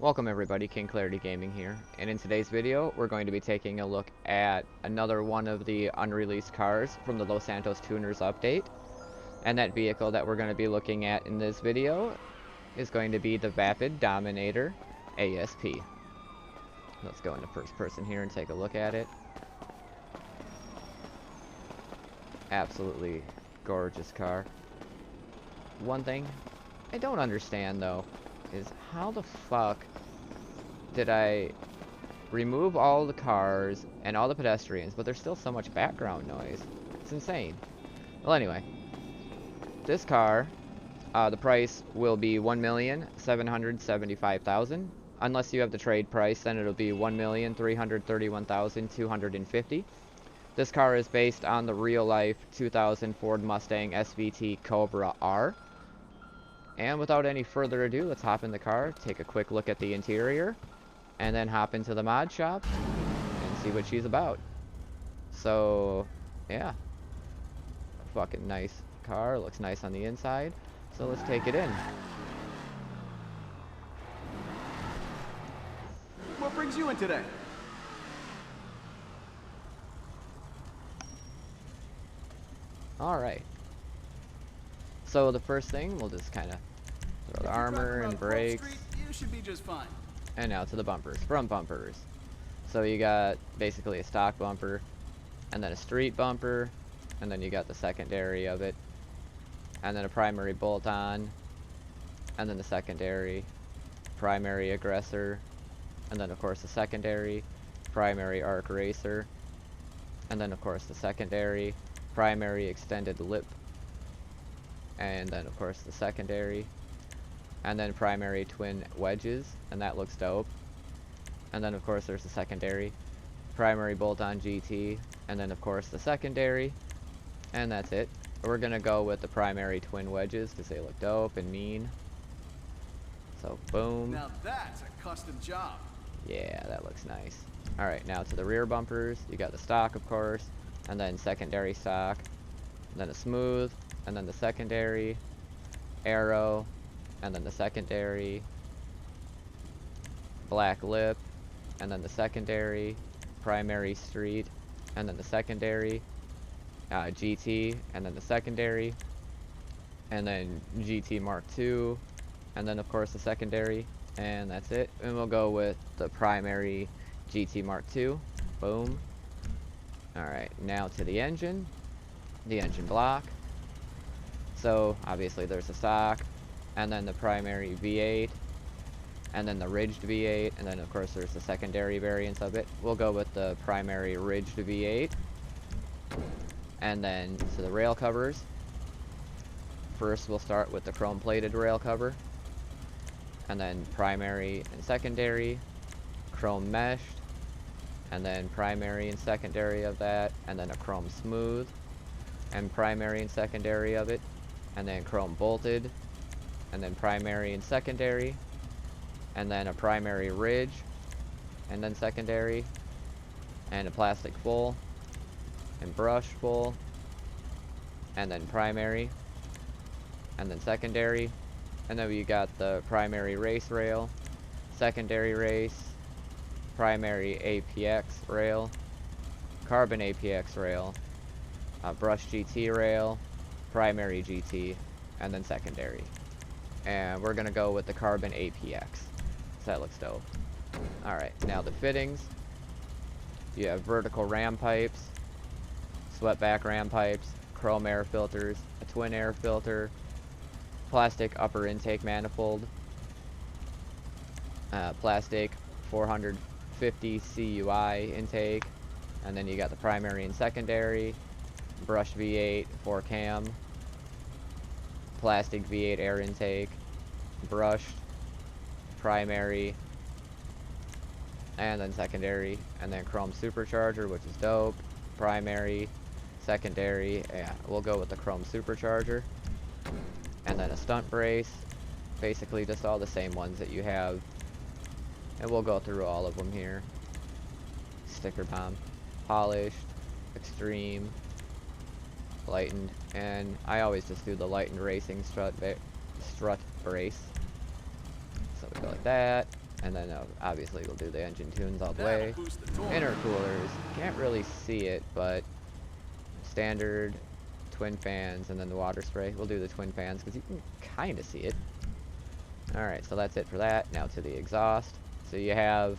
Welcome everybody, KingKlariT Gaming here, and in today's video we're going to be taking a look at another one of the unreleased cars from the Los Santos Tuners update. And that vehicle that we're going to be looking at in this video is going to be the Vapid Dominator Asp. Let's go into first person here and take a look at it. Absolutely gorgeous car. One thing I don't understand though is how the fuck did I remove all the cars and all the pedestrians, but there's still so much background noise. It's insane. Well, anyway, this car, the price will be $1,775,000. Unless you have the trade price, then it'll be $1,331,250. This car is based on the real-life 2000 Ford Mustang SVT Cobra R. And without any further ado, let's hop in the car, take a quick look at the interior, and then hop into the mod shop and see what she's about. So, yeah. Fucking nice car, looks nice on the inside. So let's take it in. What brings you in today? Alright. So the first thing, we'll just kind of throw the armor and brakes. You should be just fine. And now to the bumpers, front bumpers. So you got basically a stock bumper, and then a street bumper, and then you got the secondary of it, and then a primary bolt-on, and then the secondary, primary aggressor, and then of course the secondary, primary arc racer, and then of course the secondary, primary extended lip, and then of course the secondary, and then primary twin wedges, and that looks dope. And then of course there's the secondary, primary bolt-on GT, and then of course the secondary, and that's it. We're gonna go with the primary twin wedges because they look dope and mean. So boom. Now that's a custom job. Yeah, that looks nice. Alright, now to the rear bumpers. You got the stock of course, and then secondary stock, and then a smooth, and then the secondary, arrow, and then the secondary, black lip, and then the secondary, primary street, and then the secondary, GT, and then the secondary, and then GT Mark II, and then of course the secondary, and that's it. And we'll go with the primary GT Mark II. Boom. Alright, now to the engine block. So obviously there's a stock, and then the primary V8, and then the ridged V8, and then of course there's the secondary variants of it. We'll go with the primary ridged V8. And then to the rail covers. First we'll start with the chrome plated rail cover, and then primary and secondary, chrome meshed, and then primary and secondary of that, and then a chrome smooth, and primary and secondary of it, and then chrome bolted, and then primary and secondary, and then a primary ridge, and then secondary, and a plastic full, and brush full, and then primary, and then secondary, and then you got the primary race rail, secondary race, primary APX rail, carbon APX rail, brush GT rail, primary GT, and then secondary. And we're gonna go with the carbon APX. So that looks dope. Alright, now the fittings. You have vertical ram pipes, swept back ram pipes, chrome air filters, a twin air filter, plastic upper intake manifold, plastic 450 CUI intake, and then you got the primary and secondary, brushed V8 4 cam, plastic V8 air intake, brushed, primary, and then secondary, and then chrome supercharger, which is dope, primary, secondary, yeah, we'll go with the chrome supercharger, and then a stunt brace, basically just all the same ones that you have, and we'll go through all of them here. Sticker bomb, polished, extreme, lightened, and I always just do the lightened racing strut brace. So we go like that, And then obviously we'll do the engine tunes all the That'll way. boost the torque. Intercoolers, can't really see it, but standard, twin fans, and then the water spray. We'll do the twin fans because you can kind of see it. Alright, so that's it for that. Now to the exhaust. So you have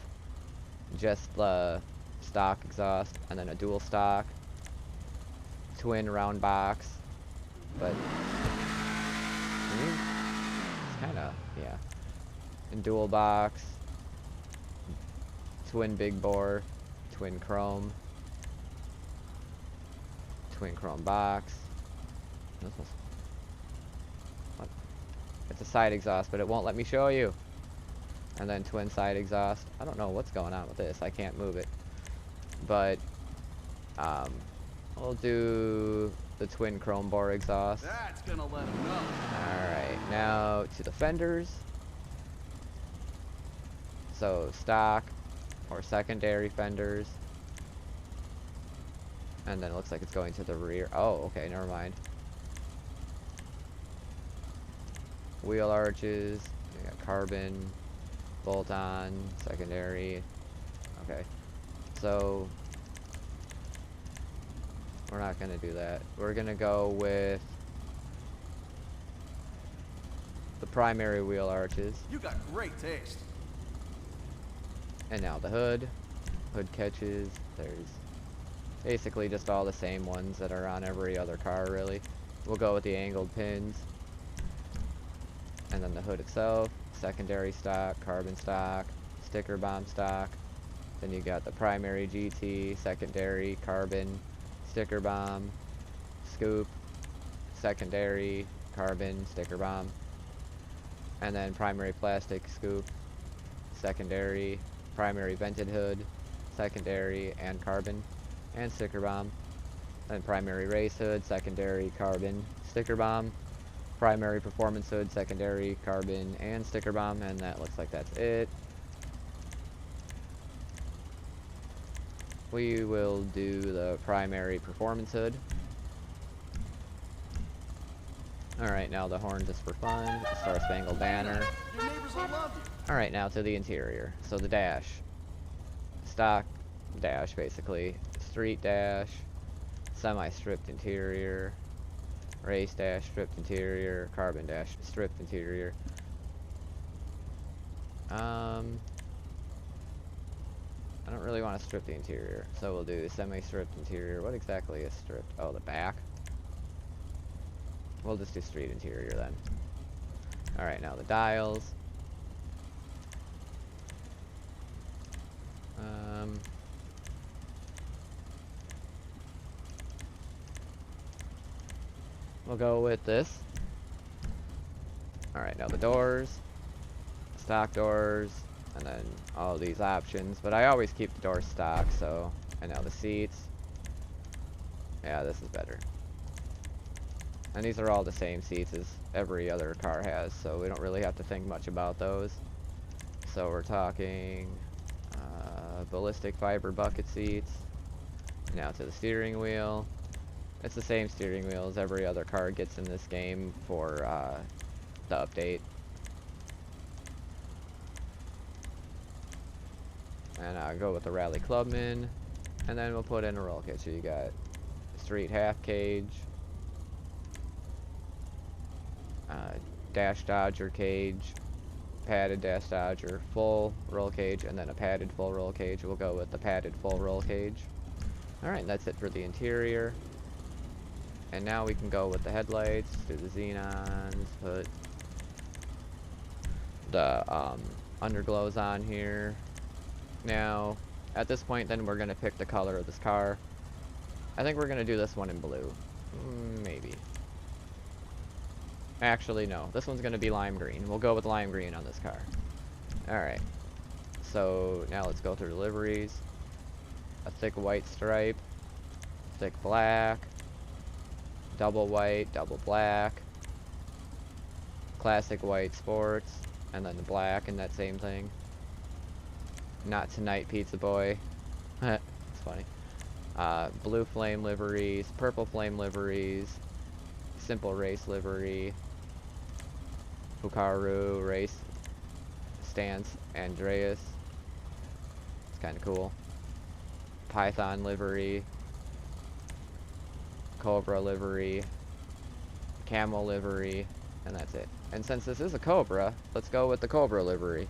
just the stock exhaust, and then a dual stock, twin round box, but it's kind of, yeah. And dual box, twin big bore, twin chrome box. What? It's a side exhaust, but it won't let me show you. And then twin side exhaust. I don't know what's going on with this. I can't move it. But we'll do the twin chrome bore exhaust. That's gonna let him know. Alright, now to the fenders. So stock or secondary fenders. And then it looks like it's going to the rear. Oh, okay, never mind. Wheel arches. You got carbon, bolt on, secondary. Okay. So we're not gonna do that. We're gonna go with the primary wheel arches. You got great taste. And now the hood catches. There's basically just all the same ones that are on every other car, really. We'll go with the angled pins. And then the hood itself, secondary stock, carbon stock, sticker bomb stock. Then you got the primary GT, secondary carbon, sticker bomb, scoop, secondary carbon, sticker bomb. And then primary plastic scoop, secondary, primary vented hood, secondary and carbon, and sticker bomb. Then primary race hood, secondary carbon, sticker bomb, primary performance hood, secondary carbon, and sticker bomb. And that looks like that's it. We will do the primary performance hood. Alright, now the horn just for fun, the Star Spangled Banner. Your neighbors will love you. Alright, now to the interior. So the dash. Stock dash, basically. Street dash, semi-stripped interior, race dash, stripped interior, carbon dash, stripped interior. I don't really want to strip the interior, so we'll do semi-stripped interior. What exactly is stripped? Oh, the back. We'll just do street interior then. Alright, now the dials. We'll go with this. Alright, now the doors. Stock doors. And then all these options. But I always keep the doors stock, so... And now the seats. Yeah, this is better. And these are all the same seats as every other car has, so we don't really have to think much about those. So we're talking ballistic fiber bucket seats. Now to the steering wheel. It's the same steering wheel as every other car gets in this game for the update. And I'll go with the Rally Clubman. And then we'll put in a roll kit. So you got street half cage, dash dodger cage, padded dash dodger, full roll cage, and then a padded full roll cage. We'll go with the padded full roll cage. Alright, that's it for the interior. And now we can go with the headlights, do the xenons, put the underglows on here. Now, at this point then we're going to pick the color of this car. I think we're going to do this one in blue. Maybe. Actually, no. This one's going to be lime green. We'll go with lime green on this car. Alright. So, now let's go through deliveries. A thick white stripe. Thick black. Double white, double black. Classic white sports. And then the black in that same thing. Not tonight, Pizza Boy. It's funny. Blue flame liveries, purple flame liveries, simple race livery, Hukaru race Stance Andreas. It's kind of cool. Python livery. Cobra livery. Camel livery. And that's it. And since this is a Cobra, let's go with the Cobra livery.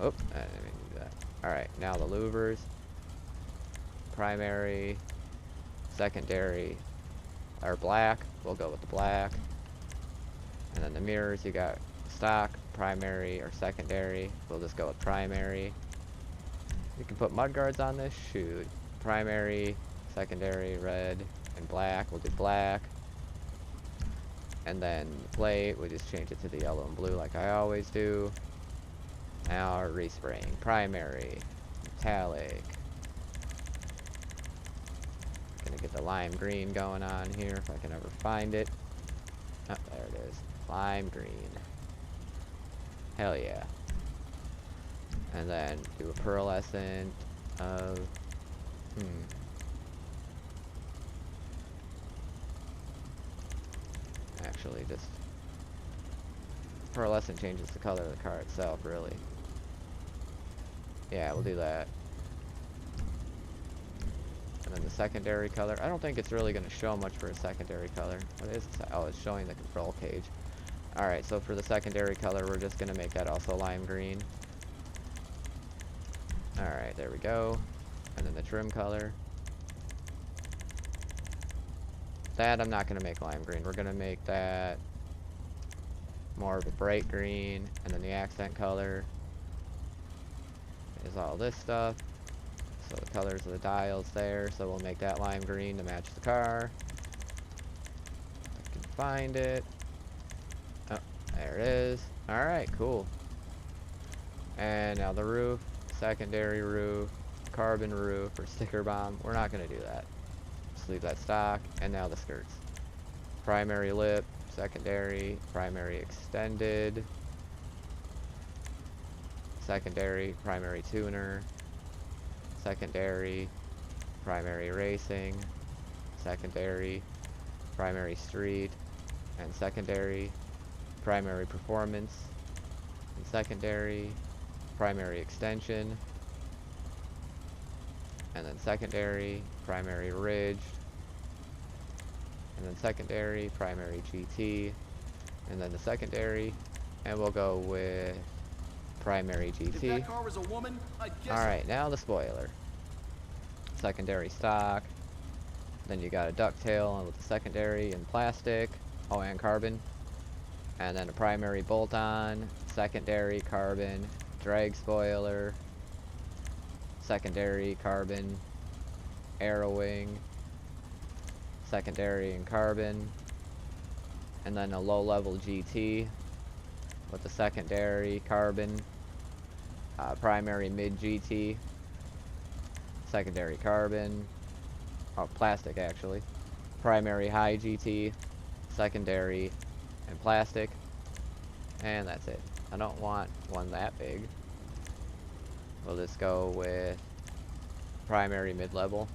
Oh, I didn't mean to do that. Alright, now the louvers. Primary, secondary, or black. We'll go with the black. And then the mirrors, you got stock, primary, or secondary. We'll just go with primary. You can put mudguards on this. Shoot. Primary, secondary, red, and black. We'll do black. And then plate, we just change it to the yellow and blue like I always do. Now our respraying. Primary, metallic. Gonna get the lime green going on here if I can ever find it. Oh, there it is. Lime green. Hell yeah. And then do a pearlescent of... Actually, just... Pearlescent changes the color of the car itself, really. Yeah, we'll do that. And then the secondary color. I don't think it's really going to show much for a secondary color. What is it? Oh, it's showing the control cage. Alright, so for the secondary color, we're just going to make that also lime green. Alright, there we go. And then the trim color. That I'm not going to make lime green. We're going to make that more of a bright green. And then the accent color is all this stuff. So the colors of the dials there. So we'll make that lime green to match the car. I can find it. Oh, there it is. Alright, cool. And now the roof. Secondary roof. Carbon roof or sticker bomb. We're not going to do that. Just leave that stock. And now the skirts. Primary lip. Secondary. Primary extended. Secondary. Primary tuner. Secondary. Primary racing. Secondary. Primary street. And secondary. Primary performance. And secondary. Primary extension. And then secondary, primary ridge, and then secondary, primary GT, and then the secondary, and we'll go with primary GT. If that car was a woman, I'd guess. Alright, now the spoiler. Secondary stock, then you got a ducktail with the secondary in plastic, oh, and carbon, and then a primary bolt-on, secondary carbon, drag spoiler, secondary carbon, arrowing, secondary and carbon, and then a low-level GT with the secondary carbon, primary mid GT, secondary carbon, oh, plastic actually, primary high GT, secondary and plastic, and that's it. I don't want one that big. We'll just go with primary mid-level.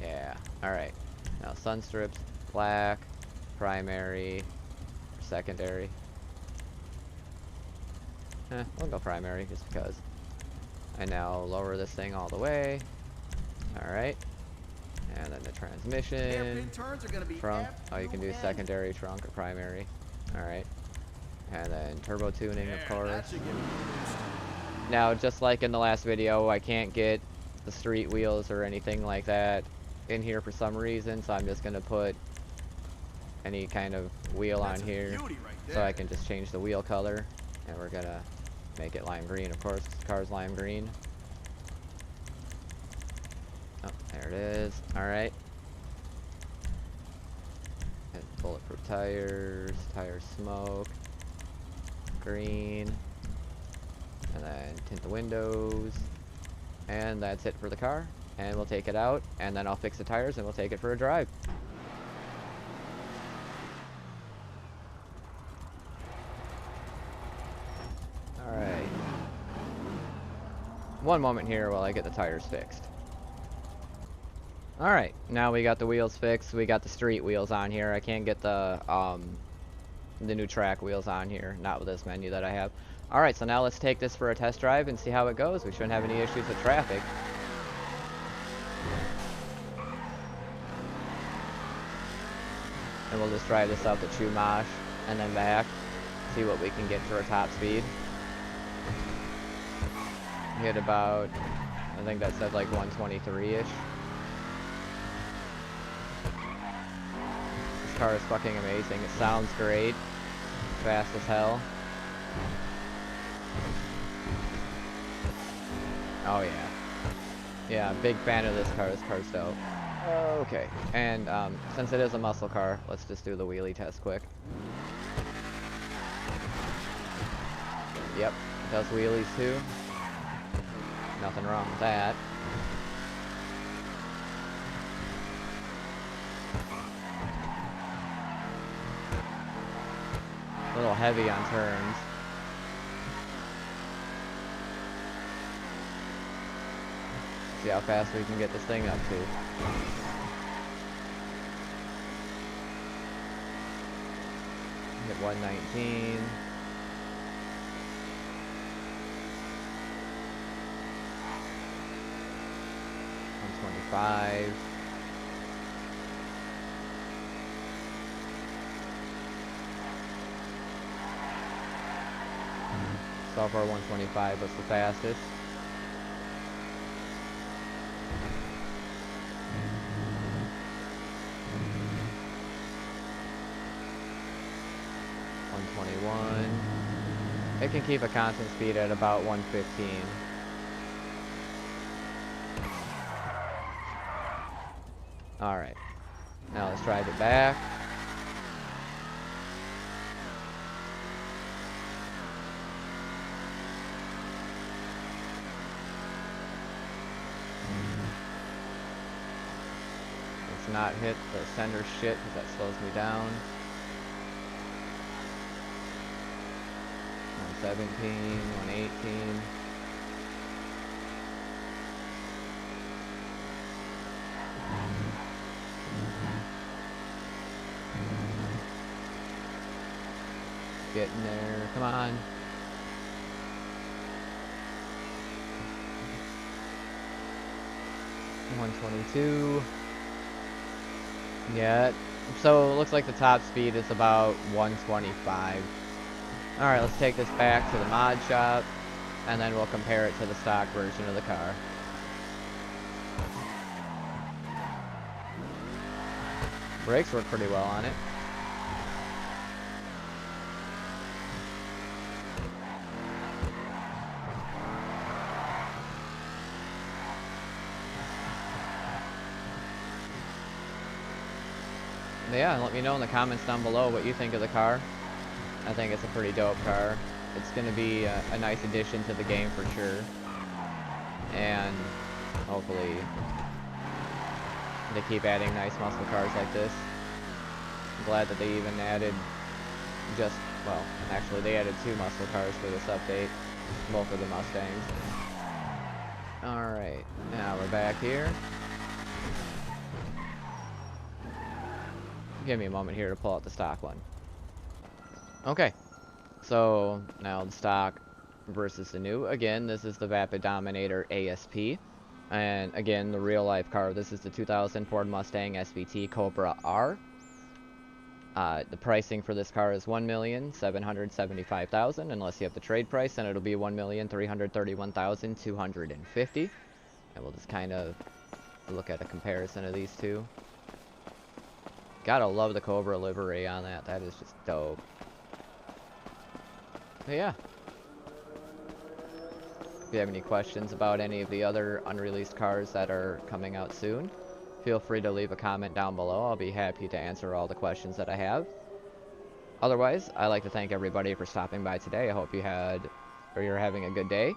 Yeah, alright. Now sun strips, black, primary, secondary. We'll go primary just because. And now lower this thing all the way. Alright. And then the transmission. Trunk. Oh, you can do secondary, trunk, or primary. Alright. And then turbo tuning, of course. Now, just like in the last video, I can't get the street wheels or anything like that in here for some reason, so I'm just going to put any kind of wheel on here so I can just change the wheel color. And we're going to make it lime green, of course, 'cause the car's lime green. Oh, there it is. Alright. And bulletproof tires, tire smoke, green. And then tint the windows, and that's it for the car. And we'll take it out, and then I'll fix the tires, and we'll take it for a drive. Alright. One moment here while I get the tires fixed. Alright, now we got the wheels fixed. We got the street wheels on here. I can't get the the new track wheels on here, not with this menu that I have. Alright, so now let's take this for a test drive and see how it goes. We shouldn't have any issues with traffic. And we'll just drive this up to Chumash and then back. See what we can get for a top speed. Hit about, I think that said like 123-ish. This car is fucking amazing. It sounds great. Fast as hell. Oh yeah. Yeah, big fan of this car. This car's dope. Okay, and since it is a muscle car, let's just do the wheelie test quick. Yep, it does wheelies too. Nothing wrong with that. A little heavy on turns. See how fast we can get this thing up to. Hit 119. 125. 125 was the fastest. It can keep a constant speed at about 115. Alright. Now let's drive it back. Let's not hit the center shit because that slows me down. 117, 118. Getting there, come on. $122. Yeah, so it looks like the top speed is about 125. Alright, let's take this back to the mod shop, and then we'll compare it to the stock version of the car. Brakes work pretty well on it. Yeah, let me know in the comments down below what you think of the car. I think it's a pretty dope car. It's going to be a nice addition to the game for sure. And hopefully they keep adding nice muscle cars like this. I'm glad that they even added well, actually they added 2 muscle cars for this update. Both of the Mustangs. Alright, now we're back here. Give me a moment here to pull out the stock one. Okay, so now the stock versus the new. Again, this is the Vapid Dominator Asp. And again, the real life car. This is the 2000 Ford Mustang SVT Cobra R. The pricing for this car is $1,775,000, unless you have the trade price, then it'll be $1,331,250. And we'll just kind of look at a comparison of these two. Gotta love the Cobra livery on that. That is just dope. But yeah. If you have any questions about any of the other unreleased cars that are coming out soon, feel free to leave a comment down below. I'll be happy to answer all the questions that I have. Otherwise, I'd like to thank everybody for stopping by today. I hope you're having a good day.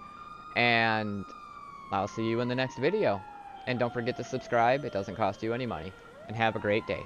And I'll see you in the next video. And don't forget to subscribe. It doesn't cost you any money. And have a great day.